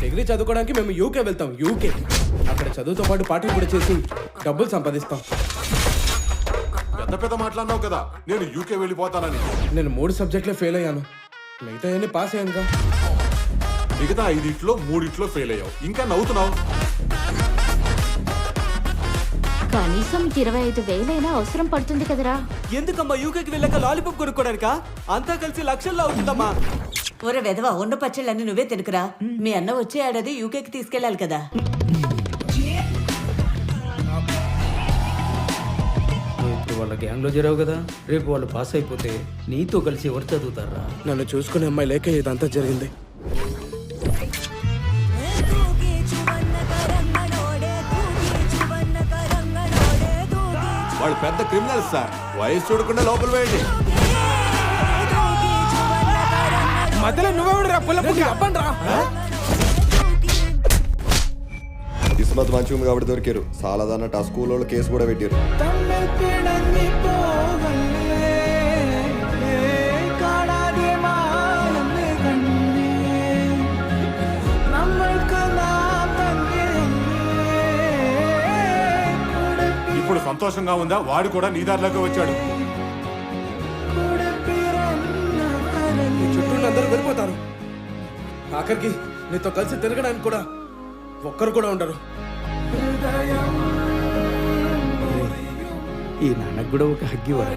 Degree చదువుకోవడానికి మేము UK వెళ్తాం. యూకే అక్కడ చదువుతో పాటు పాటలు కూడా చేసి డబ్బులు సంపాదిస్తాం. పెద్ద పెద్ద మాట్లాడినావు కదా నేను యూకే వెళ్ళిపోతానని. నేను 3 సబ్జెక్టులో ఫెయిల్ అయ్యాను, మిగతా అన్ని పాస్ అయ్యానుగా. మిగతా 5 3 ఫెయిల్ అయ్యావు, ఇంకా నవ్వుతున్నావు. కనీసం 25,000 అవసరం పడుతుంది కదరా. ఎందుకమ్మా యూకేకి వెళ్ళాక లాలీపాప్ కొనుక్కోడానికా? అంతా కలిసి లక్షల్లో అవుతుందమ్మా. ఒరే వెధవా, ఉన్న పచ్చళ్ళని నువ్వే తినకురా. మీ అన్న వచ్చే ఏడాది యూకేకి తీసుకెళ్లాలి కదా. ఇప్పుడు వాళ్ళ గ్యాంగ్లో చేరావు కదా, రేపు వాళ్ళు పాస్ అయిపోతే నీతో కలిసి ఎవరు చదువుతారా? నన్ను చూసుకునే అమ్మాయి లేక ఇదంతా జరిగింది. వాళ్ళు పెద్ద క్రిమినల్స్ సార్, వయసు చూడకుండా లోపల వేయండి. మధ్యలో నువ్వెవడురా పుల్లపుల్లి అప్పండ్రా? కిస్మత్ మంచిగా ఉంది కాబట్టి దొరికారు. సాలదన్నట్టు ఆ స్కూల్ వాళ్ళు కేసు కూడా పెట్టారు. ఇప్పుడు సంతోషంగా ఉందా? వాడు కూడా నీ దారిలోకి వచ్చాడు. నీ చుట్టూ అందరూ వెళ్ళిపోతారు. ఆఖరికి నీతో కలిసి తిరగడానికి కూడా ఒక్కరు కూడా ఉండరు. ఈ నాన్నకు కూడా ఒక హగ్గి